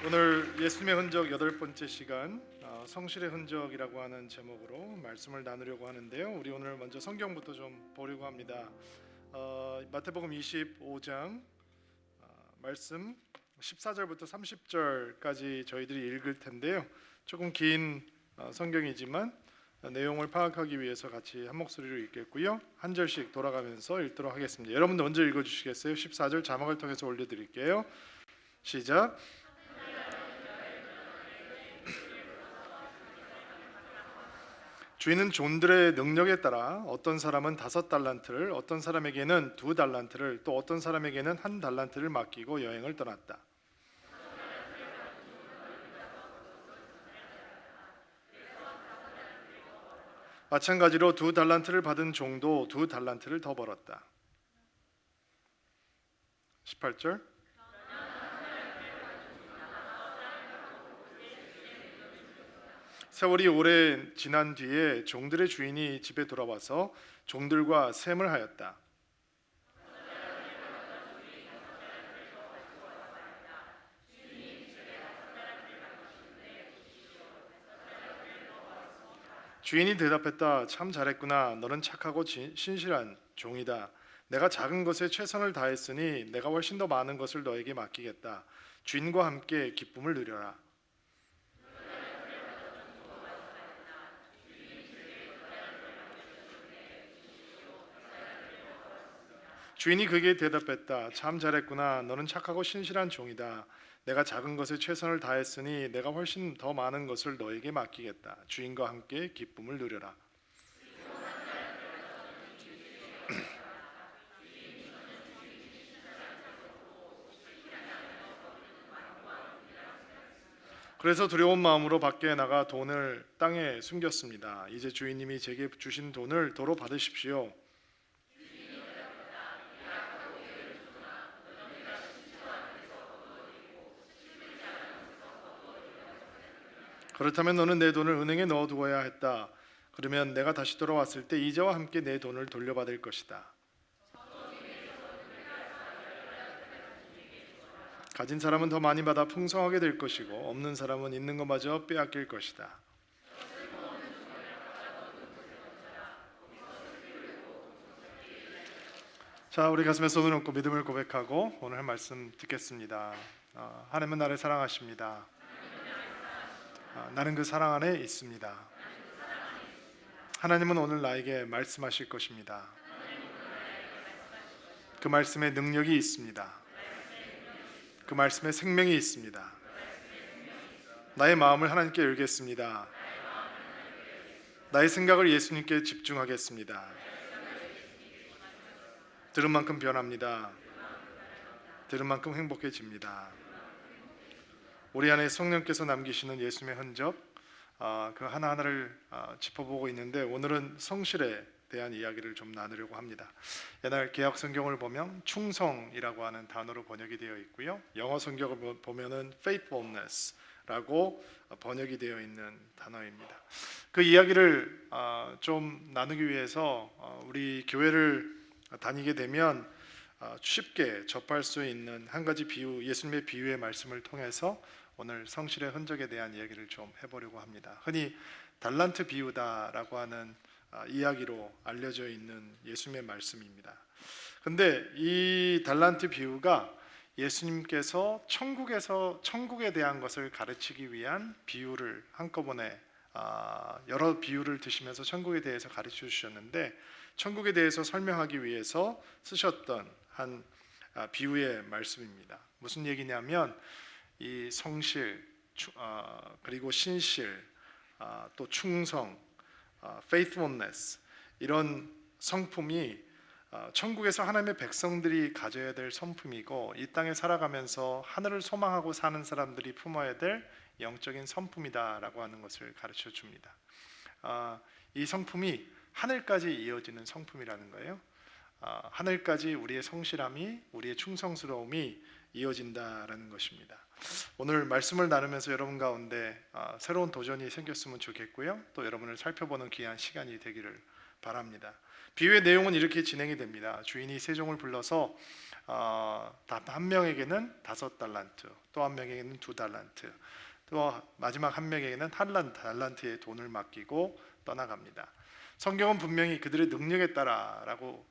오늘 예수님의 흔적 여덟 번째 시간, 성실의 흔적이라고 하는 제목으로 말씀을 나누려고 하는데요. 우리 오늘 먼저 성경부터 좀 보려고 합니다. 마태복음 25장 말씀 14절부터 30절까지 저희들이 읽을 텐데요. 조금 긴 성경이지만 내용을 파악하기 위해서 같이 한 목소리로 읽겠고요. 한 절씩 돌아가면서 읽도록 하겠습니다. 여러분도 먼저 읽어주시겠어요? 14절 자막을 통해서 올려드릴게요. 시작. 주인은 종들의 능력에 따라 어떤 사람은 5달란트를, 어떤 사람에게는 2달란트를, 또 어떤 사람에게는 1달란트를 맡기고 여행을 떠났다. 마찬가지로 2달란트를 받은 종도 2달란트를 더 벌었다. 18절. 세월이 오래 지난 뒤에 종들의 주인이 집에 돌아와서 종들과 셈을 하였다. 주인이 대답했다. 참 잘했구나. 너는 착하고 신실한 종이다. 내가 작은 것에 최선을 다했으니 내가 훨씬 더 많은 것을 너에게 맡기겠다. 주인과 함께 기쁨을 누려라. 주인이 그에게 대답했다. 참 잘했구나. 너는 착하고 신실한 종이다. 내가 작은 것에 최선을 다했으니 내가 훨씬 더 많은 것을 너에게 맡기겠다. 주인과 함께 기쁨을 누려라. 그래서 두려운 마음으로 밖에 나가 돈을 땅에 숨겼습니다. 이제 주인님이 제게 주신 돈을 도로 받으십시오. 그렇다면 너는 내 돈을 은행에 넣어두어야 했다. 그러면 내가 다시 돌아왔을 때 이자와 함께 내 돈을 돌려받을 것이다. 가진 사람은 더 많이 받아 풍성하게 될 것이고 없는 사람은 있는 것마저 빼앗길 것이다. 자, 우리 가슴에 손을 얹고 믿음을 고백하고 오늘 할 말씀 듣겠습니다. 하나님은 나를 사랑하십니다. 나는 그 사랑 안에 있습니다. 하나님은 오늘 나에게 말씀하실 것입니다. 그 말씀에 능력이 있습니다. 그 말씀에 생명이 있습니다. 나의 마음을 하나님께 열겠습니다. 나의 생각을 예수님께 집중하겠습니다. 들은 만큼 변합니다. 들은 만큼 행복해집니다. 우리 안에 성령께서 남기시는 예수님의 흔적, 그 하나하나를 짚어보고 있는데 오늘은 성실에 대한 이야기를 좀 나누려고 합니다. 옛날 개역 성경을 보면 충성이라고 하는 단어로 번역이 되어 있고요. 영어 성경을 보면은 faithfulness라고 번역이 되어 있는 단어입니다. 그 이야기를 좀 나누기 위해서 우리 교회를 다니게 되면 쉽게 접할 수 있는 한 가지 비유, 예수님의 비유의 말씀을 통해서 오늘 성실의 흔적에 대한 이야기를 좀 해보려고 합니다. 흔히 달란트 비유다라고 하는 이야기로 알려져 있는 예수님의 말씀입니다. 근데 이 달란트 비유가 예수님께서 천국에 대한 것을 가르치기 위한 비유를 한꺼번에 여러 비유를 드시면서 천국에 대해서 가르쳐 주셨는데 천국에 대해서 설명하기 위해서 쓰셨던 한 비유의 말씀입니다. 무슨 얘기냐면 이 성실, 그리고 신실, 또 충성, faithfulness 이런 성품이 천국에서 하나님의 백성들이 가져야 될 성품이고 이 땅에 살아가면서 하늘을 소망하고 사는 사람들이 품어야 될 영적인 성품이다라고 하는 것을 가르쳐 줍니다. 이 성품이 하늘까지 이어지는 성품이라는 거예요. 하늘까지 우리의 성실함이, 우리의 충성스러움이 이어진다라는 것입니다. 오늘 말씀을 나누면서 여러분 가운데 새로운 도전이 생겼으면 좋겠고요. 또 여러분을 살펴보는 귀한 시간이 되기를 바랍니다. 비유의 내용은 이렇게 진행이 됩니다. 주인이 세종을 불러서 한 명에게는 5달란트, 또 한 명에게는 2달란트, 또 마지막 한 명에게는 한 달란트의 돈을 맡기고 떠나갑니다. 성경은 분명히 그들의 능력에 따라라고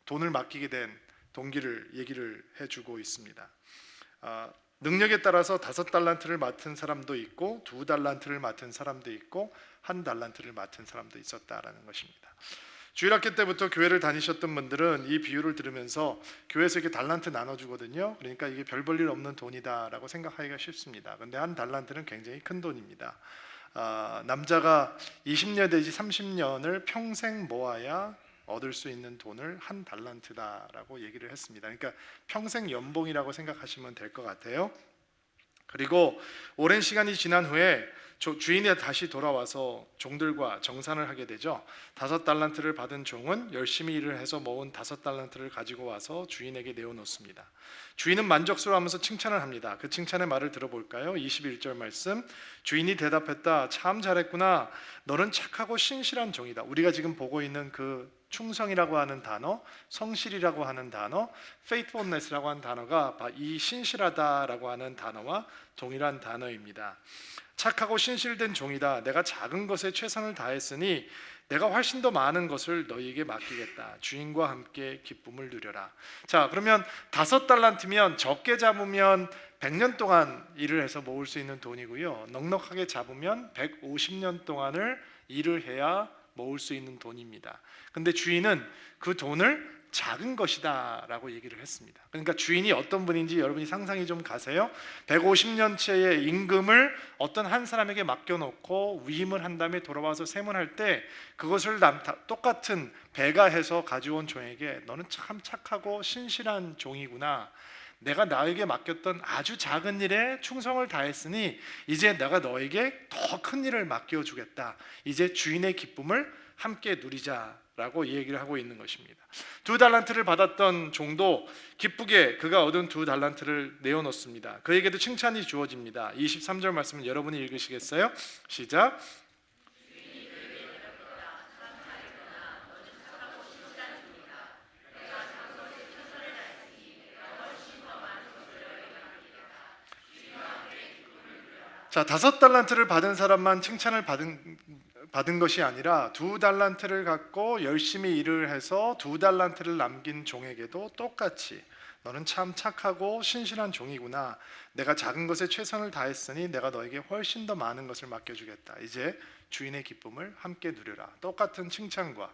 돈을 맡기게 된 동기를 얘기를 해주고 있습니다. 능력에 따라서 5달란트를 맡은 사람도 있고 2달란트를 맡은 사람도 있고 1달란트를 맡은 사람도 있었다라는 것입니다. 주일학교 때부터 교회를 다니셨던 분들은 이 비유를 들으면서 교회에서 이렇게 달란트 나눠주거든요. 그러니까 이게 별 볼 일 없는 돈이다라고 생각하기가 쉽습니다. 그런데 1달란트는 굉장히 큰 돈입니다. 남자가 20년 내지 30년을 평생 모아야 얻을 수 있는 돈을 1달란트다라고 얘기를 했습니다. 그러니까 평생 연봉이라고 생각하시면 될 것 같아요. 그리고 오랜 시간이 지난 후에 주인이 다시 돌아와서 종들과 정산을 하게 되죠. 5달란트를 받은 종은 열심히 일을 해서 모은 5달란트를 가지고 와서 주인에게 내어놓습니다. 주인은 만족스러워하면서 칭찬을 합니다. 그 칭찬의 말을 들어볼까요? 21절 말씀. 주인이 대답했다. 참 잘했구나. 너는 착하고 신실한 종이다. 우리가 지금 보고 있는 그 충성이라고 하는 단어, 성실이라고 하는 단어, faithfulness라고 하는 단어가 이 신실하다라고 하는 단어와 동일한 단어입니다. 착하고 신실된 종이다. 내가 작은 것에 최선을 다했으니 내가 훨씬 더 많은 것을 너희에게 맡기겠다. 주인과 함께 기쁨을 누려라. 자, 그러면 5달란트면 적게 잡으면 100년 동안 일을 해서 모을 수 있는 돈이고요. 넉넉하게 잡으면 150년 동안을 일을 해야 모을 수 있는 돈입니다. 근데 주인은 그 돈을 작은 것이다 라고 얘기를 했습니다. 그러니까 주인이 어떤 분인지 여러분이 상상이 좀 가세요? 150년째의 임금을 어떤 한 사람에게 맡겨놓고 위임을 한 다음에 돌아와서 세문할 때 그것을 똑같은 배가해서 가져온 종에게 너는 참 착하고 신실한 종이구나, 내가 나에게 맡겼던 아주 작은 일에 충성을 다했으니 이제 내가 너에게 더 큰 일을 맡겨주겠다, 이제 주인의 기쁨을 함께 누리자라고 얘기를 하고 있는 것입니다. 2달란트를 받았던 종도 기쁘게 그가 얻은 2달란트를 내어놓습니다. 그에게도 칭찬이 주어집니다. 23절 말씀은 여러분이 읽으시겠어요? 시작. 자, 5달란트를 받은 사람만 칭찬을 받은 것이 아니라 2달란트를 갖고 열심히 일을 해서 2달란트를 남긴 종에게도 똑같이 너는 참 착하고 신실한 종이구나, 내가 작은 것에 최선을 다했으니 내가 너에게 훨씬 더 많은 것을 맡겨주겠다, 이제 주인의 기쁨을 함께 누려라. 똑같은 칭찬과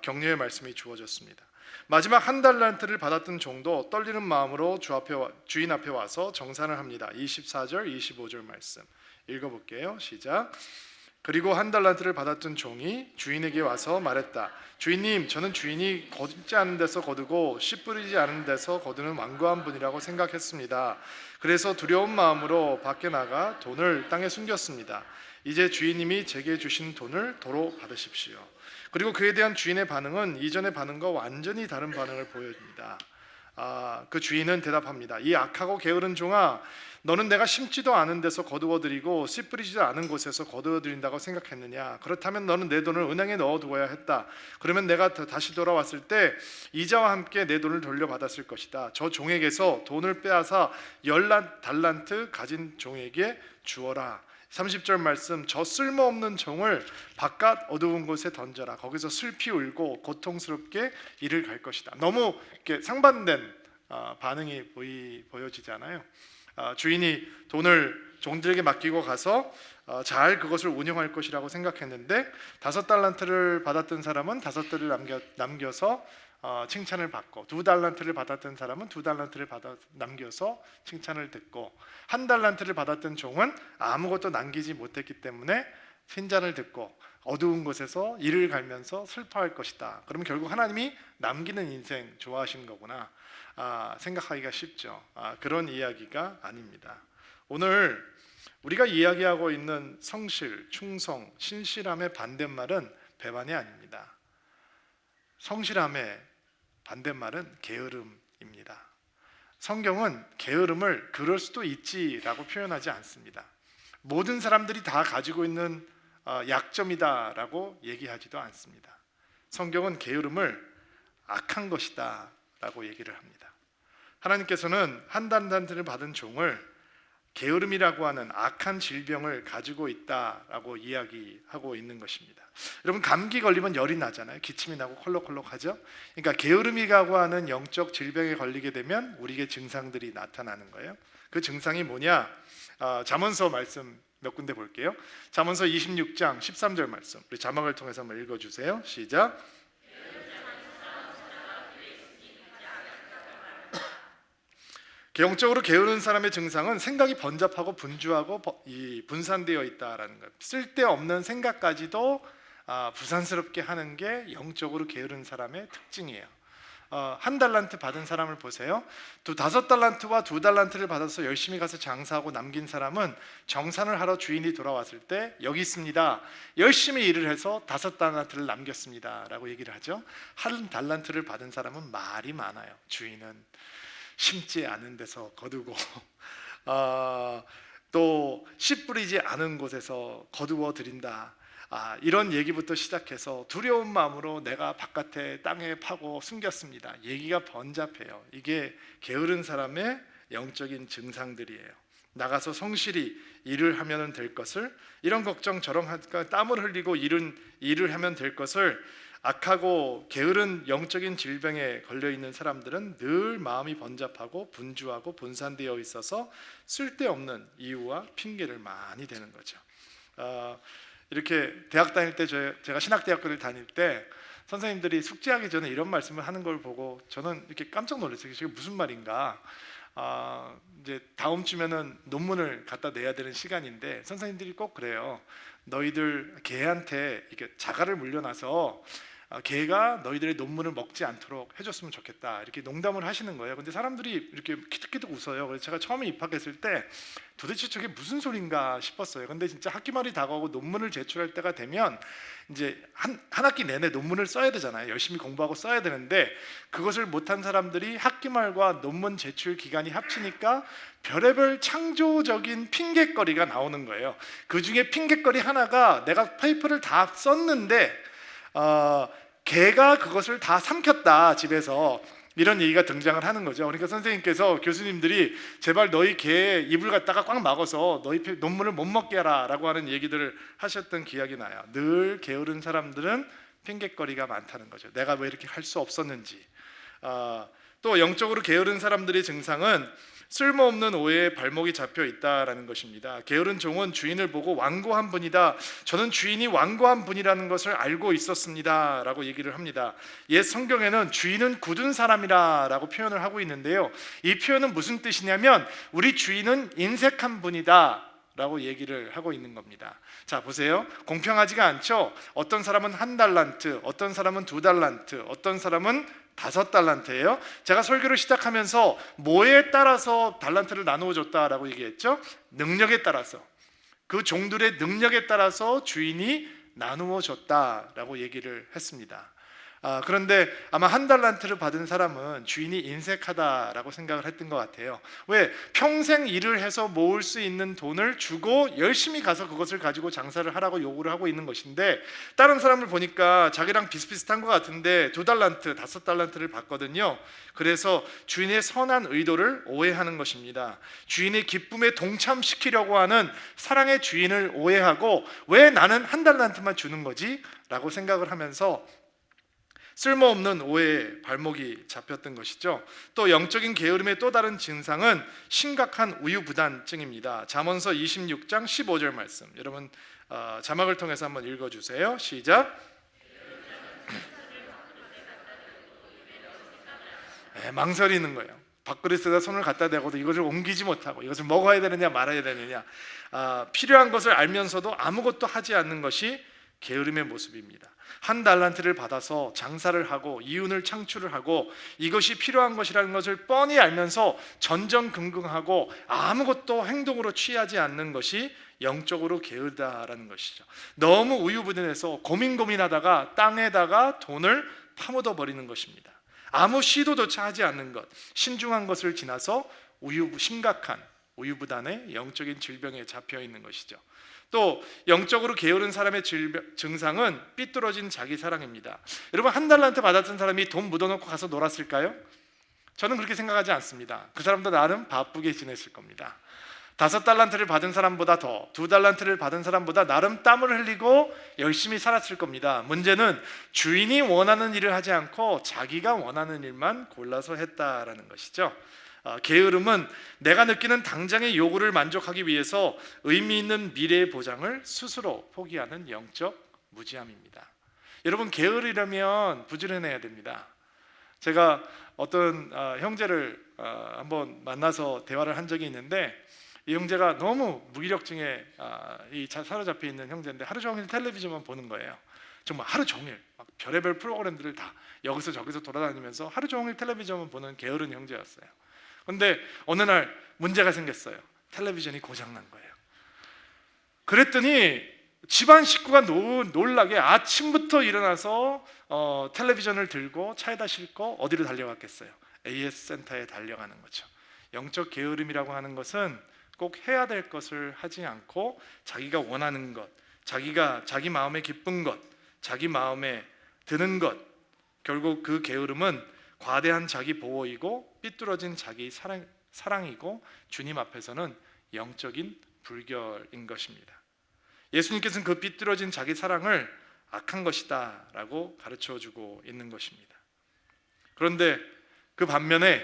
격려의 말씀이 주어졌습니다. 마지막 1달란트를 받았던 종도 떨리는 마음으로 주인 앞에 와서 정산을 합니다. 24절 25절 말씀 읽어볼게요. 시작. 그리고 1달란트를 받았던 종이 주인에게 와서 말했다. 주인님, 저는 주인이 거두지 않은 데서 거두고 씨 뿌리지 않은 데서 거두는 완고한 분이라고 생각했습니다. 그래서 두려운 마음으로 밖에 나가 돈을 땅에 숨겼습니다. 이제 주인님이 제게 주신 돈을 도로 받으십시오. 그리고 그에 대한 주인의 반응은 이전의 반응과 완전히 다른 반응을 보여줍니다. 그 주인은 대답합니다. 이 악하고 게으른 종아, 너는 내가 심지도 않은 데서 거두어들이고 씨 뿌리지도 않은 곳에서 거두어들인다고 생각했느냐? 그렇다면 너는 내 돈을 은행에 넣어두어야 했다. 그러면 내가 다시 돌아왔을 때 이자와 함께 내 돈을 돌려받았을 것이다. 저 종에게서 돈을 빼앗아 10달란트 가진 종에게 주어라. 30절 말씀, 저 쓸모없는 종을 바깥 어두운 곳에 던져라. 거기서 슬피 울고 고통스럽게 일을 갈 것이다. 너무 이렇게 상반된 반응이 보여지잖아요. 주인이 돈을 종들에게 맡기고 가서 잘 그것을 운영할 것이라고 생각했는데 5달란트를 받았던 사람은 5달을 남겨서 칭찬을 받고 2달란트를 받았던 사람은 2달란트를 남겨서 칭찬을 듣고 1달란트를 받았던 종은 아무것도 남기지 못했기 때문에 칭찬을 듣고 어두운 곳에서 이를 갈면서 슬퍼할 것이다. 그러면 결국 하나님이 남기는 인생 좋아하시는 거구나 생각하기가 쉽죠. 그런 이야기가 아닙니다. 오늘 우리가 이야기하고 있는 성실, 충성, 신실함의 반대말은 배반이 아닙니다. 성실함의 반대말은 게으름입니다. 성경은 게으름을 그럴 수도 있지라고 표현하지 않습니다. 모든 사람들이 다 가지고 있는 약점이다라고 얘기하지도 않습니다. 성경은 게으름을 악한 것이다 라고 얘기를 합니다. 하나님께서는 한 달란트를 받은 종을 게으름이라고 하는 악한 질병을 가지고 있다라고 이야기하고 있는 것입니다. 여러분, 감기 걸리면 열이 나잖아요. 기침이 나고 콜록콜록하죠. 그러니까 게으름이라고 하는 영적 질병에 걸리게 되면 우리에게 증상들이 나타나는 거예요. 그 증상이 뭐냐? 잠언서 말씀 몇 군데 볼게요. 잠언서 26장 13절 말씀, 우리 자막을 통해서 한번 읽어주세요. 시작. 영적으로 게으른 사람의 증상은 생각이 번잡하고 분주하고 분산되어 있다라는 거예요. 쓸데없는 생각까지도 부산스럽게 하는 게 영적으로 게으른 사람의 특징이에요. 한 달란트 받은 사람을 보세요. 또 5달란트와 2달란트를 받아서 열심히 가서 장사하고 남긴 사람은 정산을 하러 주인이 돌아왔을 때 여기 있습니다, 열심히 일을 해서 5달란트를 남겼습니다 라고 얘기를 하죠. 한 달란트를 받은 사람은 말이 많아요. 주인은 심지 않은 데서 거두고 또 씨 뿌리지 않은 곳에서 거두어 드린다, 이런 얘기부터 시작해서 두려운 마음으로 내가 바깥에 땅에 파고 숨겼습니다. 얘기가 번잡해요. 이게 게으른 사람의 영적인 증상들이에요. 나가서 성실히 일을 하면 될 것을, 이런 걱정 저런 땀을 흘리고 일을 하면 될 것을, 악하고 게으른 영적인 질병에 걸려있는 사람들은 늘 마음이 번잡하고 분주하고 분산되어 있어서 쓸데없는 이유와 핑계를 많이 대는 거죠. 이렇게 대학 다닐 때 제가 신학대학교를 다닐 때 선생님들이 숙제하기 전에 이런 말씀을 하는 걸 보고 저는 이렇게 깜짝 놀랐어요. 이게 무슨 말인가? 이제 다음 주면은 논문을 갖다 내야 되는 시간인데 선생님들이 꼭 그래요. 너희들 개한테 이렇게 자갈을 물려놔서 개가 너희들의 논문을 먹지 않도록 해줬으면 좋겠다, 이렇게 농담을 하시는 거예요. 근데 사람들이 이렇게 키득키득 웃어요. 그래서 제가 처음에 입학했을 때 도대체 저게 무슨 소린가 싶었어요. 근데 진짜 학기말이 다가오고 논문을 제출할 때가 되면 이제 한 학기 내내 논문을 써야 되잖아요. 열심히 공부하고 써야 되는데 그것을 못한 사람들이 학기말과 논문 제출 기간이 합치니까 별의별 창조적인 핑곗거리가 나오는 거예요. 그 중에 핑곗거리 하나가 내가 페이퍼를 다 썼는데 개가 그것을 다 삼켰다 집에서, 이런 얘기가 등장을 하는 거죠. 그러니까 선생님께서, 교수님들이 제발 너희 개의 입을 갖다가 꽉 막아서 너희 논문을 못 먹게 하라 라고 하는 얘기들을 하셨던 기억이 나요. 늘 게으른 사람들은 핑곗거리가 많다는 거죠. 내가 왜 이렇게 할 수 없었는지. 또 영적으로 게으른 사람들의 증상은 쓸모없는 오해에 발목이 잡혀 있다라는 것입니다. 게으른 종은 주인을 보고 완고한 분이다, 저는 주인이 완고한 분이라는 것을 알고 있었습니다 라고 얘기를 합니다. 옛 성경에는 주인은 굳은 사람이라 라고 표현을 하고 있는데요, 이 표현은 무슨 뜻이냐면 우리 주인은 인색한 분이다 라고 얘기를 하고 있는 겁니다. 자, 보세요. 공평하지가 않죠. 어떤 사람은 1달란트, 어떤 사람은 2달란트, 어떤 사람은 5달란트예요. 제가 설교를 시작하면서 뭐에 따라서 달란트를 나누어 줬다라고 얘기했죠? 능력에 따라서, 그 종들의 능력에 따라서 주인이 나누어 줬다라고 얘기를 했습니다. 그런데 아마 1달란트를 받은 사람은 주인이 인색하다라고 생각을 했던 것 같아요. 왜? 평생 일을 해서 모을 수 있는 돈을 주고 열심히 가서 그것을 가지고 장사를 하라고 요구를 하고 있는 것인데, 다른 사람을 보니까 자기랑 비슷비슷한 것 같은데 2달란트, 5달란트를 받거든요. 그래서 주인의 선한 의도를 오해하는 것입니다. 주인의 기쁨에 동참시키려고 하는 사랑의 주인을 오해하고 왜 나는 1달란트만 주는 거지? 라고 생각을 하면서 쓸모없는 오해에 발목이 잡혔던 것이죠. 또 영적인 게으름의 또 다른 증상은 심각한 우유부단증입니다. 잠언서 26장 15절 말씀, 여러분 자막을 통해서 한번 읽어주세요. 시작. 망설이는 거예요. 밥그릇에다 손을 갖다 대고도 이것을 옮기지 못하고 이것을 먹어야 되느냐 말아야 되느냐, 필요한 것을 알면서도 아무것도 하지 않는 것이 게으름의 모습입니다. 1달란트를 받아서 장사를 하고 이윤을 창출을 하고 이것이 필요한 것이라는 것을 뻔히 알면서 전전긍긍하고 아무것도 행동으로 취하지 않는 것이 영적으로 게으르다라는 것이죠. 너무 우유부단해서 고민하다가 땅에다가 돈을 파묻어 버리는 것입니다. 아무 시도조차 하지 않는 것, 신중한 것을 지나서 심각한 우유부단의 영적인 질병에 잡혀 있는 것이죠. 또 영적으로 게으른 사람의 증상은 삐뚤어진 자기 사랑입니다. 여러분, 한 달란트 받았던 사람이 돈 묻어놓고 가서 놀았을까요? 저는 그렇게 생각하지 않습니다. 그 사람도 나름 바쁘게 지냈을 겁니다. 5달란트를 받은 사람보다 더, 2달란트를 받은 사람보다 나름 땀을 흘리고 열심히 살았을 겁니다. 문제는 주인이 원하는 일을 하지 않고 자기가 원하는 일만 골라서 했다라는 것이죠. 게으름은 내가 느끼는 당장의 요구를 만족하기 위해서 의미 있는 미래의 보장을 스스로 포기하는 영적 무지함입니다. 여러분, 게으르려면 부지런해야 됩니다. 제가 어떤 형제를 한번 만나서 대화를 한 적이 있는데, 이 형제가 너무 무기력증에 사로잡혀 있는 형제인데 하루 종일 텔레비전만 보는 거예요. 정말 하루 종일 막 별의별 프로그램들을 다 여기서 저기서 돌아다니면서 하루 종일 텔레비전만 보는 게으른 형제였어요. 근데 어느 날 문제가 생겼어요. 텔레비전이 고장난 거예요. 그랬더니 집안 식구가 놀라게 아침부터 일어나서 텔레비전을 들고 차에다 싣고 어디로 달려갔겠어요? AS 센터에 달려가는 거죠. 영적 게으름이라고 하는 것은 꼭 해야 될 것을 하지 않고 자기가 원하는 것, 자기 마음에 기쁜 것, 자기 마음에 드는 것, 결국 그 게으름은 과대한 자기 보호이고 삐뚤어진 자기 사랑이고 주님 앞에서는 영적인 불결인 것입니다. 예수님께서는 그 삐뚤어진 자기 사랑을 악한 것이다 라고 가르쳐주고 있는 것입니다. 그런데 그 반면에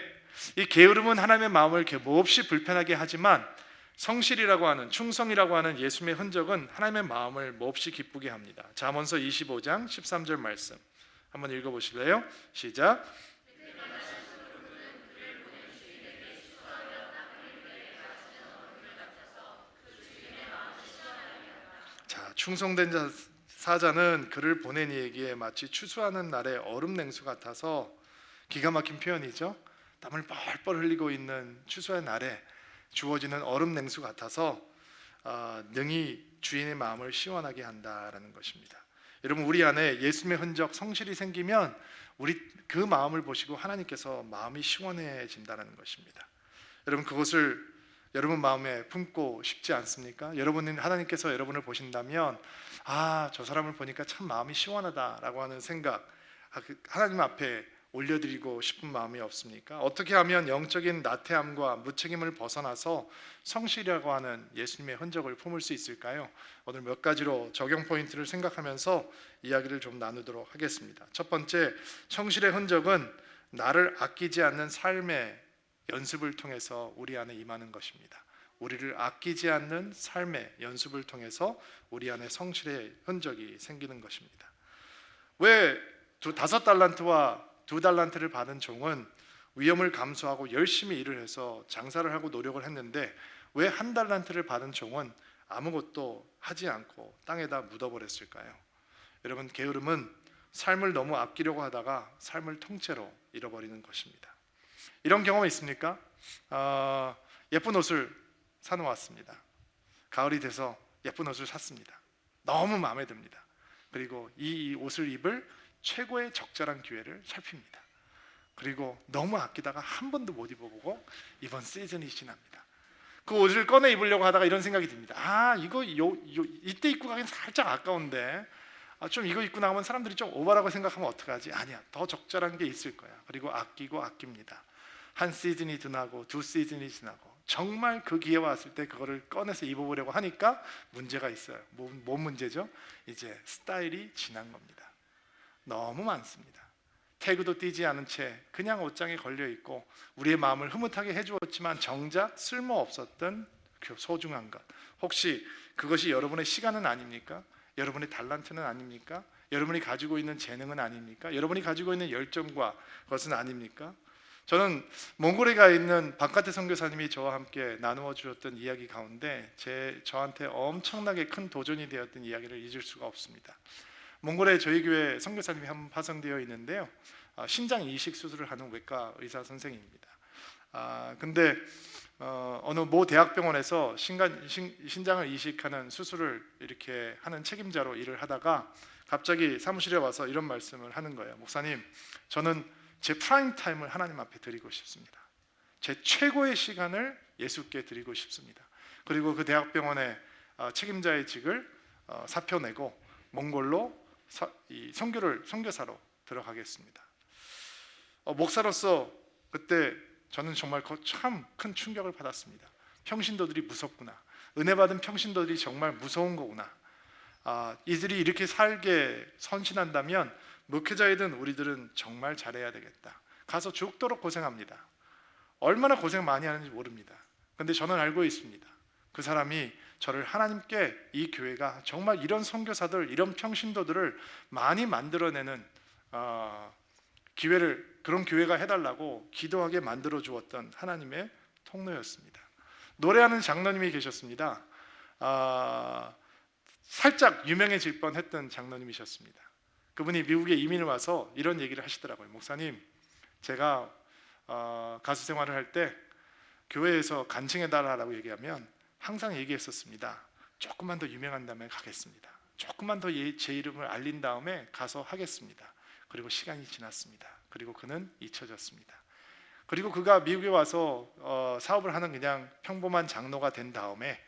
이 게으름은 하나님의 마음을 몹시 불편하게 하지만 성실이라고 하는, 충성이라고 하는 예수님의 흔적은 하나님의 마음을 몹시 기쁘게 합니다. 잠언서 25장 13절 말씀 한번 읽어보실래요? 시작. 자, 충성된 사자는 그를 보낸 이에게 마치 추수하는 날의 얼음 냉수 같아서, 기가 막힌 표현이죠. 땀을 뻘뻘 흘리고 있는 추수의 날에 주어지는 얼음 냉수 같아서 능히 주인의 마음을 시원하게 한다라는 것입니다. 여러분, 우리 안에 예수님의 흔적, 성실이 생기면 우리 그 마음을 보시고 하나님께서 마음이 시원해진다는 것입니다. 여러분, 그것을 여러분 마음에 품고 싶지 않습니까? 여러분은 하나님께서 여러분을 보신다면 저 사람을 보니까 참 마음이 시원하다라고 하는 생각, 하나님 앞에 올려드리고 싶은 마음이 없습니까? 어떻게 하면 영적인 나태함과 무책임을 벗어나서 성실이라고 하는 예수님의 흔적을 품을 수 있을까요? 오늘 몇 가지로 적용 포인트를 생각하면서 이야기를 좀 나누도록 하겠습니다. 첫 번째, 성실의 흔적은 나를 아끼지 않는 삶의 연습을 통해서 우리 안에 임하는 것입니다. 우리를 아끼지 않는 삶의 연습을 통해서 우리 안에 성실의 흔적이 생기는 것입니다. 왜 5달란트와 2달란트를 받은 종은 위험을 감수하고 열심히 일을 해서 장사를 하고 노력을 했는데, 왜 1달란트를 받은 종은 아무것도 하지 않고 땅에다 묻어버렸을까요? 여러분, 게으름은 삶을 너무 아끼려고 하다가 삶을 통째로 잃어버리는 것입니다. 이런 경험 있습니까? 예쁜 옷을 사놓았습니다. 가을이 돼서 예쁜 옷을 샀습니다. 너무 마음에 듭니다. 그리고 이 옷을 입을 최고의 적절한 기회를 살핍니다. 그리고 너무 아끼다가 한 번도 못 입어보고 이번 시즌이 지납니다. 그 옷을 꺼내 입으려고 하다가 이런 생각이 듭니다. 이거 이때 입고 가기는 살짝 아까운데 좀 이거 입고 나가면 사람들이 좀 오바라고 생각하면 어떡하지? 아니야, 더 적절한 게 있을 거야. 그리고 아낍니다. 한 시즌이 지나고 2시즌이 지나고 정말 그 기회가 왔을 때 그거를 꺼내서 입어보려고 하니까 문제가 있어요. 뭔 문제죠? 이제 스타일이 지난 겁니다. 너무 많습니다. 태그도 띄지 않은 채 그냥 옷장에 걸려있고 우리의 마음을 흐뭇하게 해주었지만 정작 쓸모없었던 그 소중한 것, 혹시 그것이 여러분의 시간은 아닙니까? 여러분의 달란트는 아닙니까? 여러분이 가지고 있는 재능은 아닙니까? 여러분이 가지고 있는 열정과 그것은 아닙니까? 저는 몽골에 가 있는 박가태 선교사님이 저와 함께 나누어 주셨던 이야기 가운데 저한테 엄청나게 큰 도전이 되었던 이야기를 잊을 수가 없습니다. 몽골에 저희 교회 선교사님이 한 분 파송되어 있는데요, 신장 이식 수술을 하는 외과 의사 선생입니다. 근데 어느 모 대학병원에서 신장을 이식하는 수술을 이렇게 하는 책임자로 일을 하다가 갑자기 사무실에 와서 이런 말씀을 하는 거예요. 목사님, 저는 제 프라임 타임을 하나님 앞에 드리고 싶습니다. 제 최고의 시간을 예수께 드리고 싶습니다. 그리고 그 대학병원에 책임자의 직을 사표 내고 몽골로 이 선교사로 들어가겠습니다. 목사로서 그때 저는 정말 참 큰 충격을 받았습니다. 평신도들이 무섭구나. 은혜 받은 평신도들이 정말 무서운 거구나. 이들이 이렇게 살게 선신한다면 목회자이든 우리들은 정말 잘해야 되겠다. 가서 죽도록 고생합니다. 얼마나 고생 많이 하는지 모릅니다. 근데 저는 알고 있습니다. 그 사람이 저를 하나님께 이 교회가 정말 이런 선교사들, 이런 평신도들을 많이 만들어내는 기회를, 그런 교회가 해달라고 기도하게 만들어 주었던 하나님의 통로였습니다. 노래하는 장로님이 계셨습니다. 살짝 유명해질 뻔했던 장로님이셨습니다. 그분이 미국에 이민을 와서 이런 얘기를 하시더라고요. 목사님, 제가 가수 생활을 할 때 교회에서 간증해달라고 얘기하면 항상 얘기했었습니다. 조금만 더 유명한 다음에 가겠습니다. 조금만 더 제 이름을 알린 다음에 가서 하겠습니다. 그리고 시간이 지났습니다. 그리고 그는 잊혀졌습니다. 그리고 그가 미국에 와서 사업을 하는 그냥 평범한 장로가 된 다음에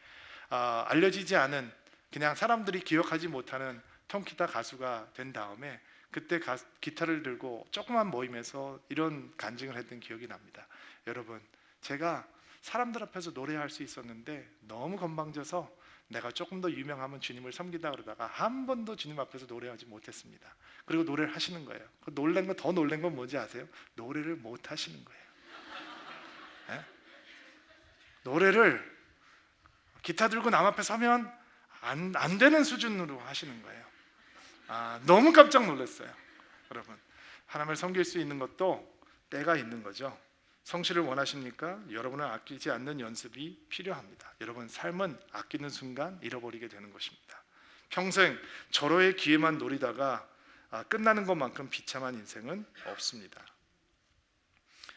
알려지지 않은, 그냥 사람들이 기억하지 못하는 통기타 가수가 된 다음에 그때 기타를 들고 조그만 모임에서 이런 간증을 했던 기억이 납니다. 여러분, 제가 사람들 앞에서 노래할 수 있었는데 너무 건방져서 내가 조금 더 유명하면 주님을 섬기다 그러다가 한 번도 주님 앞에서 노래하지 못했습니다. 그리고 노래를 하시는 거예요. 더 놀란 건 뭔지 아세요? 노래를 못 하시는 거예요. 네? 노래를 기타 들고 남 앞에 서면 안 되는 수준으로 하시는 거예요. 너무 깜짝 놀랐어요. 여러분, 하나님을 섬길 수 있는 것도 때가 있는 거죠. 성실을 원하십니까? 여러분은 아끼지 않는 연습이 필요합니다. 여러분, 삶은 아끼는 순간 잃어버리게 되는 것입니다. 평생 절호의 기회만 노리다가 끝나는 것만큼 비참한 인생은 없습니다.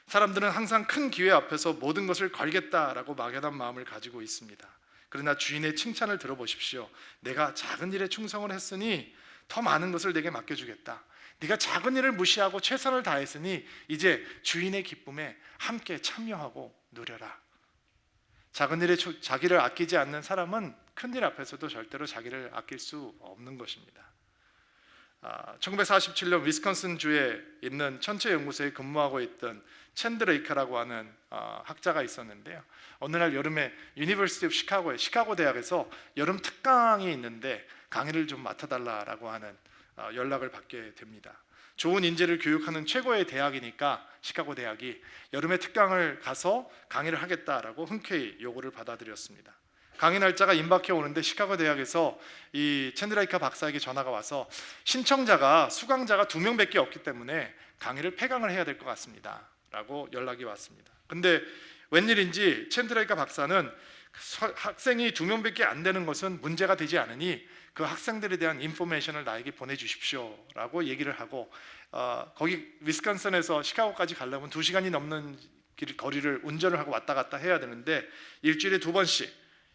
사람들은 항상 큰 기회 앞에서 모든 것을 걸겠다라고 막연한 마음을 가지고 있습니다. 그러나 주인의 칭찬을 들어보십시오. 내가 작은 일에 충성을 했으니 더 많은 것을 내게 맡겨주겠다. 네가 작은 일을 무시하고 최선을 다했으니 이제 주인의 기쁨에 함께 참여하고 누려라. 작은 일에 자기를 아끼지 않는 사람은 큰 일 앞에서도 절대로 자기를 아낄 수 없는 것입니다. 1947년 위스콘신 주에 있는 천체연구소에 근무하고 있던 챈드레이카라고 하는 학자가 있었는데요. 어느 날 여름에 유니버시티 오브 시카고에 시카고 대학에서 여름 특강이 있는데 강의를 좀 맡아달라고 하는 연락을 받게 됩니다. 좋은 인재를 교육하는 최고의 대학이니까 시카고 대학이 여름에 특강을 가서 강의를 하겠다라고 흔쾌히 요구를 받아들였습니다. 강의 날짜가 임박해 오는데 시카고 대학에서 이 챈드레이카 박사에게 전화가 와서 신청자가, 수강자가 2명밖에 없기 때문에 강의를 폐강을 해야 될 것 같습니다 라고 연락이 왔습니다. 근데 웬일인지 챈드레이카 박사는 학생이 2명밖에 안 되는 것은 문제가 되지 않으니 그 학생들에 대한 인포메이션을 나에게 보내주십시오 라고 얘기를 하고, 거기 위스콘신에서 시카고까지 가려면 2시간이 넘는 거리를 운전을 하고 왔다 갔다 해야 되는데 일주일에 2번씩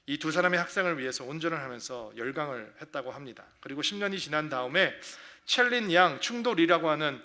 이 두 사람의 학생을 위해서 운전을 하면서 열강을 했다고 합니다. 그리고 10년이 지난 다음에 첼린 양 충돌이라고 하는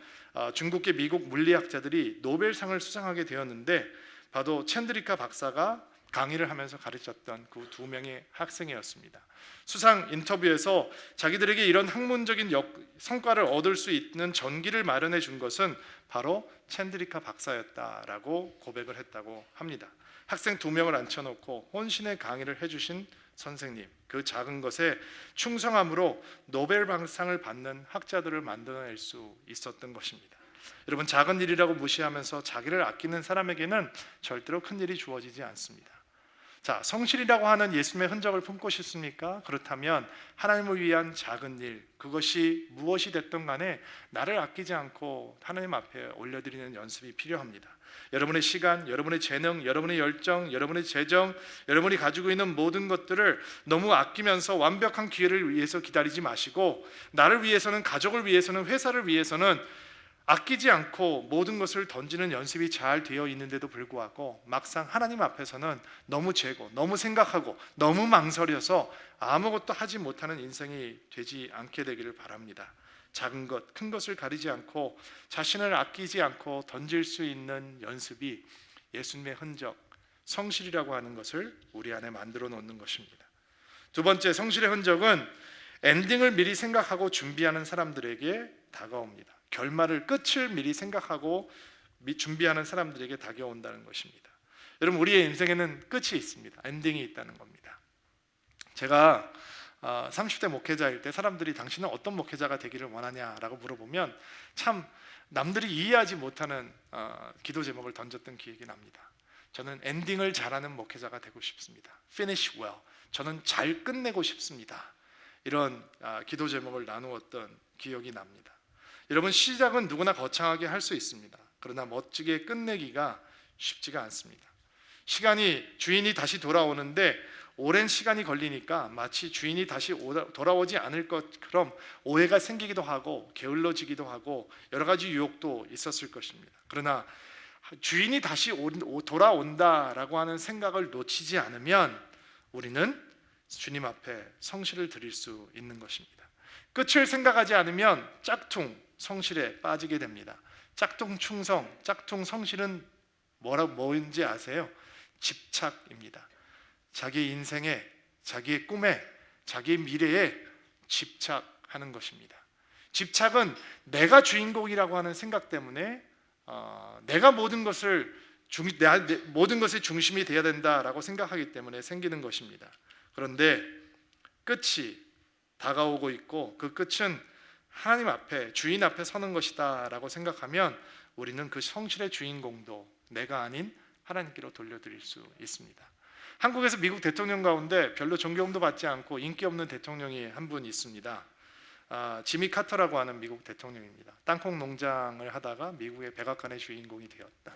중국계 미국 물리학자들이 노벨상을 수상하게 되었는데 바로 챈드리카 박사가 강의를 하면서 가르쳤던 그 2명의 학생이었습니다. 수상 인터뷰에서 자기들에게 이런 학문적인 성과를 얻을 수 있는 전기를 마련해 준 것은 바로 챈드리카 박사였다라고 고백을 했다고 합니다. 학생 2명을 앉혀놓고 혼신의 강의를 해주신 선생님, 그 작은 것에 충성함으로 노벨상을 받는 학자들을 만들어낼 수 있었던 것입니다. 여러분, 작은 일이라고 무시하면서 자기를 아끼는 사람에게는 절대로 큰 일이 주어지지 않습니다. 자, 성실이라고 하는 예수님의 흔적을 품고 싶습니까? 그렇다면 하나님을 위한 작은 일, 그것이 무엇이 됐든 간에 나를 아끼지 않고 하나님 앞에 올려드리는 연습이 필요합니다. 여러분의 시간, 여러분의 재능, 여러분의 열정, 여러분의 재정, 여러분이 가지고 있는 모든 것들을 너무 아끼면서 완벽한 기회를 위해서 기다리지 마시고, 나를 위해서는, 가족을 위해서는, 회사를 위해서는 아끼지 않고 모든 것을 던지는 연습이 잘 되어 있는데도 불구하고 막상 하나님 앞에서는 너무 재고, 너무 생각하고, 너무 망설여서 아무것도 하지 못하는 인생이 되지 않게 되기를 바랍니다. 작은 것, 큰 것을 가리지 않고 자신을 아끼지 않고 던질 수 있는 연습이 예수님의 흔적, 성실이라고 하는 것을 우리 안에 만들어 놓는 것입니다. 두 번째, 성실의 흔적은 엔딩을 미리 생각하고 준비하는 사람들에게 다가옵니다. 결말을, 끝을 미리 생각하고 준비하는 사람들에게 다가온다는 것입니다. 여러분, 우리의 인생에는 끝이 있습니다. 엔딩이 있다는 겁니다. 제가 30대 목회자일 때 사람들이 당신은 어떤 목회자가 되기를 원하냐라고 물어보면 참 남들이 이해하지 못하는 기도 제목을 던졌던 기억이 납니다. 저는 엔딩을 잘하는 목회자가 되고 싶습니다. Finish well. 저는 잘 끝내고 싶습니다. 이런 기도 제목을 나누었던 기억이 납니다. 여러분, 시작은 누구나 거창하게 할 수 있습니다. 그러나 멋지게 끝내기가 쉽지가 않습니다. 주인이 다시 돌아오는데 오랜 시간이 걸리니까 마치 주인이 다시 돌아오지 않을 것처럼 오해가 생기기도 하고 게을러지기도 하고 여러 가지 유혹도 있었을 것입니다. 그러나 주인이 다시 돌아온다라고 하는 생각을 놓치지 않으면 우리는 주님 앞에 성실을 드릴 수 있는 것입니다. 끝을 생각하지 않으면 짝퉁 성실에 빠지게 됩니다. 짝퉁 충성, 짝퉁 성실은 뭔지 아세요? 집착입니다. 자기 인생에, 자기의 꿈에, 자기의 미래에 집착하는 것입니다. 집착은 내가 주인공이라고 하는 생각 때문에 내가 모든 것의 중심이 되어야 된다라고 생각하기 때문에 생기는 것입니다. 그런데 끝이 다가오고 있고 그 끝은 하나님 앞에, 주인 앞에 서는 것이다 라고 생각하면 우리는 그 성실의 주인공도 내가 아닌 하나님께로 돌려드릴 수 있습니다. 한국에서 미국 대통령 가운데 별로 존경도 받지 않고 인기 없는 대통령이 한 분 있습니다. 지미 카터라고 하는 미국 대통령입니다. 땅콩 농장을 하다가 미국의 백악관의 주인공이 되었다.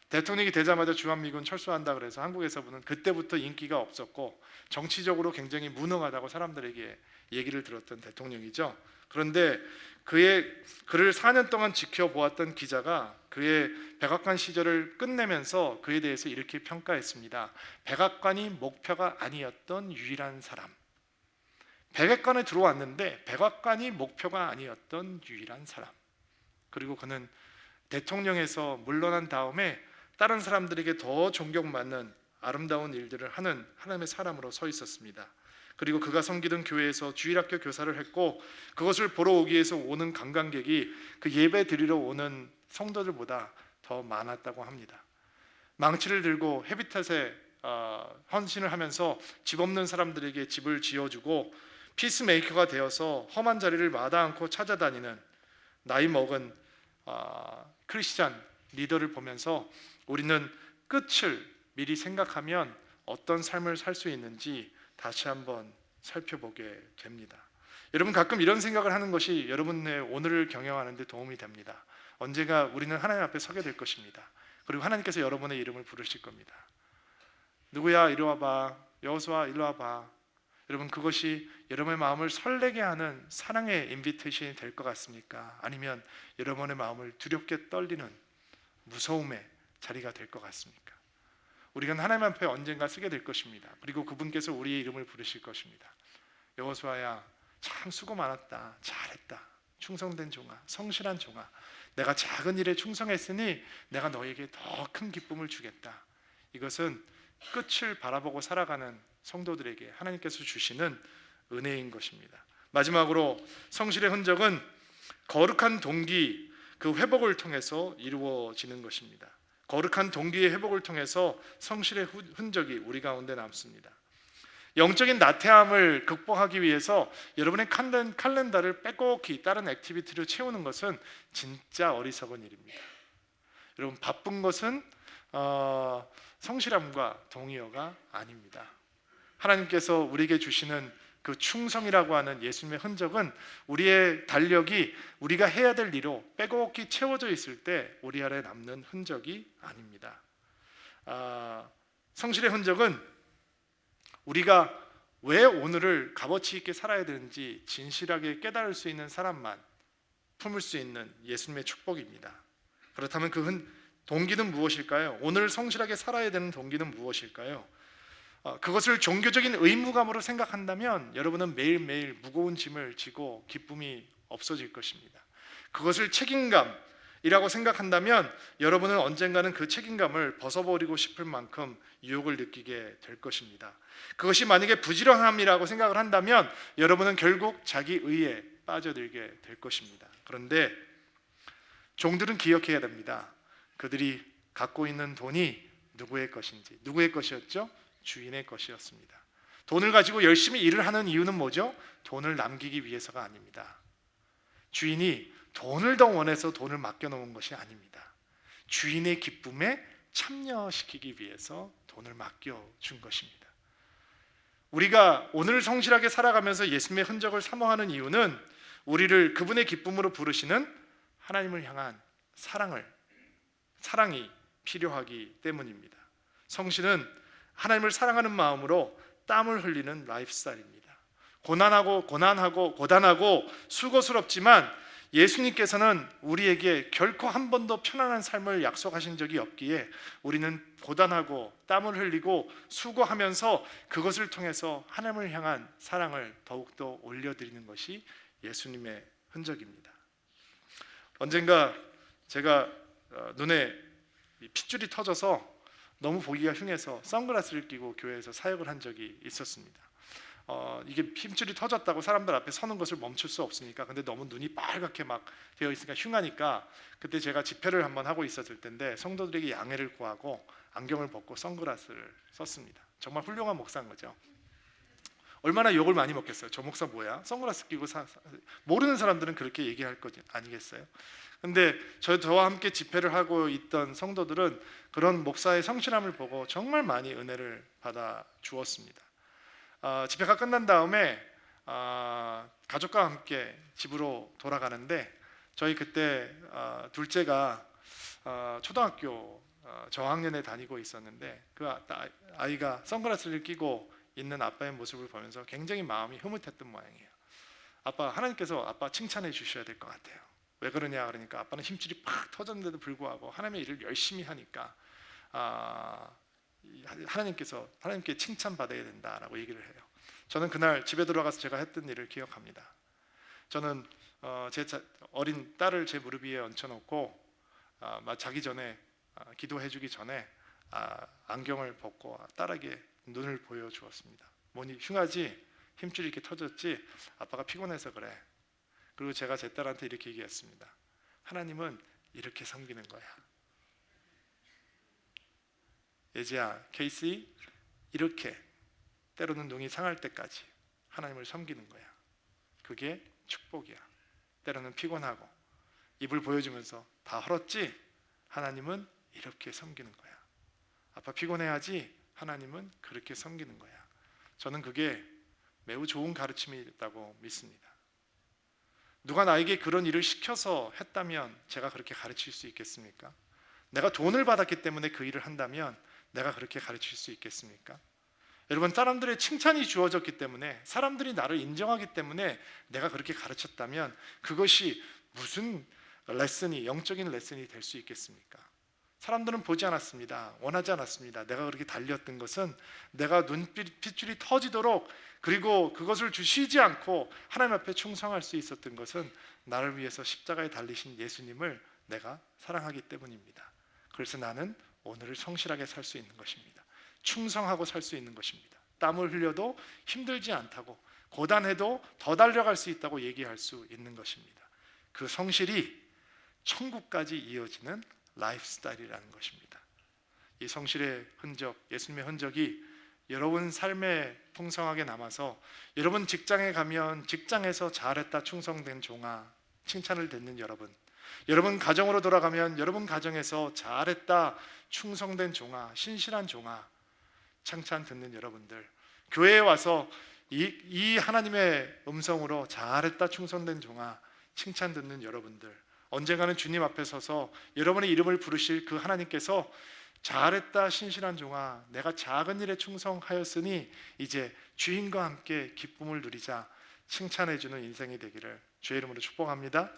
대통령이 되자마자 주한미군 철수한다 그래서 한국에서는 그때부터 인기가 없었고 정치적으로 굉장히 무능하다고 사람들에게 얘기를 들었던 대통령이죠. 그런데 그를 4년 동안 지켜보았던 기자가 그의 백악관 시절을 끝내면서 그에 대해서 이렇게 평가했습니다. 백악관이 목표가 아니었던 유일한 사람. 백악관에 들어왔는데 백악관이 목표가 아니었던 유일한 사람. 그리고 그는 대통령에서 물러난 다음에 다른 사람들에게 더 존경받는 아름다운 일들을 하는 하나님의 사람으로 서 있었습니다. 그리고 그가 섬기던 교회에서 주일학교 교사를 했고 그것을 보러 오기 위해서 오는 관광객이 그 예배 드리러 오는 성도들보다 더 많았다고 합니다. 망치를 들고 헤비tat에 헌신을 하면서 집 없는 사람들에게 집을 지어주고 피스메이커가 되어서 험한 자리를 마다 않고 찾아다니는 나이 먹은 크리스찬 리더를 보면서 우리는 끝을 미리 생각하면 어떤 삶을 살 수 있는지 다시 한번 살펴보게 됩니다. 여러분, 가끔 이런 생각을 하는 것이 여러분의 오늘을 경영하는 데 도움이 됩니다. 언젠가 우리는 하나님 앞에 서게 될 것입니다. 그리고 하나님께서 여러분의 이름을 부르실 겁니다. 누구야 이리 와봐, 여호수아 이리 와봐. 여러분, 그것이 여러분의 마음을 설레게 하는 사랑의 인비테이션이 될 것 같습니까? 아니면 여러분의 마음을 두렵게 떨리는 무서움의 자리가 될 것 같습니까? 우리가 하나님 앞에 언젠가 서게 될 것입니다. 그리고 그분께서 우리의 이름을 부르실 것입니다. 여호수아야, 참 수고 많았다. 잘했다. 충성된 종아, 성실한 종아. 내가 작은 일에 충성했으니 내가 너에게 더 큰 기쁨을 주겠다. 이것은 끝을 바라보고 살아가는 성도들에게 하나님께서 주시는 은혜인 것입니다. 마지막으로 성실의 흔적은 거룩한 동기, 그 회복을 통해서 이루어지는 것입니다. 거룩한 동기의 회복을 통해서 성실의 흔적이 우리 가운데 남습니다. 영적인 나태함을 극복하기 위해서 여러분의 칼렌더를 빼곡히 다른 액티비티로 채우는 것은 진짜 어리석은 일입니다. 여러분, 바쁜 것은 성실함과 동의어가 아닙니다. 하나님께서 우리에게 주시는 그 충성이라고 하는 예수님의 흔적은 우리의 달력이 우리가 해야 될 일로 빼곡히 채워져 있을 때 우리 안에 남는 흔적이 아닙니다. 성실의 흔적은 우리가 왜 오늘을 값어치 있게 살아야 되는지 진실하게 깨달을 수 있는 사람만 품을 수 있는 예수님의 축복입니다. 그렇다면 그 동기는 무엇일까요? 오늘 성실하게 살아야 되는 동기는 무엇일까요? 그것을 종교적인 의무감으로 생각한다면 여러분은 매일매일 무거운 짐을 지고 기쁨이 없어질 것입니다. 그것을 책임감, 이라고 생각한다면 여러분은 언젠가는 그 책임감을 벗어버리고 싶을 만큼 유혹을 느끼게 될 것입니다. 그것이 만약에 부지런함이라고 생각을 한다면 여러분은 결국 자기 의에 빠져들게 될 것입니다. 그런데 종들은 기억해야 됩니다. 그들이 갖고 있는 돈이 누구의 것인지. 누구의 것이었죠? 주인의 것이었습니다. 돈을 가지고 열심히 일을 하는 이유는 뭐죠? 돈을 남기기 위해서가 아닙니다. 주인이 돈을 더 원해서 돈을 맡겨놓은 것이 아닙니다. 주인의 기쁨에 참여시키기 위해서 돈을 맡겨준 것입니다. 우리가 오늘 성실하게 살아가면서 예수님의 흔적을 사모하는 이유는 우리를 그분의 기쁨으로 부르시는 하나님을 향한 사랑이 필요하기 때문입니다. 성실은 하나님을 사랑하는 마음으로 땀을 흘리는 라이프스타일입니다. 고단하고 수고스럽지만 예수님께서는 우리에게 결코 한 번도 편안한 삶을 약속하신 적이 없기에 우리는 고단하고 땀을 흘리고 수고하면서 그것을 통해서 하나님을 향한 사랑을 더욱더 올려드리는 것이 예수님의 흔적입니다. 언젠가 제가 눈에 핏줄이 터져서 너무 보기가 흉해서 선글라스를 끼고 교회에서 사역을 한 적이 있었습니다. 이게 핏줄이 터졌다고 사람들 앞에 서는 것을 멈출 수 없으니까, 근데 너무 눈이 빨갛게 막 되어 있으니까 흉하니까 그때 제가 집회를 한번 하고 있었을 텐데 성도들에게 양해를 구하고 안경을 벗고 선글라스를 썼습니다. 정말 훌륭한 목사인 거죠. 얼마나 욕을 많이 먹겠어요. 저 목사 뭐야? 선글라스 끼고 모르는 사람들은 그렇게 얘기할 거 아니겠어요? 근데 저와 함께 집회를 하고 있던 성도들은 그런 목사의 성실함을 보고 정말 많이 은혜를 받아 주었습니다. 집회가 끝난 다음에 가족과 함께 집으로 돌아가는데 저희 그때 둘째가 초등학교 저학년에 다니고 있었는데 그 아이가 선글라스를 끼고 있는 아빠의 모습을 보면서 굉장히 마음이 흐뭇했던 모양이에요. 하나님께서 아빠 칭찬해 주셔야 될 것 같아요. 왜 그러냐 그러니까 아빠는 힘줄이 팍 터졌는데도 불구하고 하나님의 일을 열심히 하니까 하나님께 칭찬받아야 된다라고 얘기를 해요. 저는 그날 집에 들어가서 제가 했던 일을 기억합니다. 저는 제 어린 딸을 제 무릎 위에 얹혀놓고 자기 전에 기도해주기 전에 안경을 벗고 딸에게 눈을 보여주었습니다. 뭐니 흉하지? 힘줄이 이렇게 터졌지? 아빠가 피곤해서 그래. 그리고 제가 제 딸한테 이렇게 얘기했습니다. 하나님은 이렇게 섬기는 거야. 예지야, 케이시, 이렇게 때로는 눈이 상할 때까지 하나님을 섬기는 거야. 그게 축복이야. 때로는 피곤하고 입을 보여주면서 다 헐었지? 하나님은 이렇게 섬기는 거야. 아빠 피곤해하지? 하나님은 그렇게 섬기는 거야. 저는 그게 매우 좋은 가르침이었다고 믿습니다. 누가 나에게 그런 일을 시켜서 했다면 제가 그렇게 가르칠 수 있겠습니까? 내가 돈을 받았기 때문에 그 일을 한다면 내가 그렇게 가르칠 수 있겠습니까? 여러분, 사람들의 칭찬이 주어졌기 때문에, 사람들이 나를 인정하기 때문에 내가 그렇게 가르쳤다면 그것이 무슨 영적인 레슨이 될 수 있겠습니까? 사람들은 보지 않았습니다. 원하지 않았습니다. 내가 그렇게 달렸던 것은 내가 핏줄이 터지도록, 그리고 그것을 쉬지 않고 하나님 앞에 충성할 수 있었던 것은 나를 위해서 십자가에 달리신 예수님을 내가 사랑하기 때문입니다. 그래서 나는 오늘을 성실하게 살 수 있는 것입니다. 충성하고 살 수 있는 것입니다. 땀을 흘려도 힘들지 않다고, 고단해도 더 달려갈 수 있다고 얘기할 수 있는 것입니다. 그 성실이 천국까지 이어지는 라이프 스타일이라는 것입니다. 이 성실의 흔적, 예수님의 흔적이 여러분 삶에 풍성하게 남아서 여러분 직장에 가면 직장에서 잘했다 충성된 종아 칭찬을 듣는 여러분 가정으로 돌아가면 여러분 가정에서 잘했다 충성된 종아, 신실한 종아 칭찬 듣는 여러분들, 교회에 와서 이 하나님의 음성으로 잘했다 충성된 종아 칭찬 듣는 여러분들, 언젠가는 주님 앞에 서서 여러분의 이름을 부르실 그 하나님께서 잘했다 신실한 종아, 내가 작은 일에 충성하였으니 이제 주인과 함께 기쁨을 누리자 칭찬해 주는 인생이 되기를 주의 이름으로 축복합니다.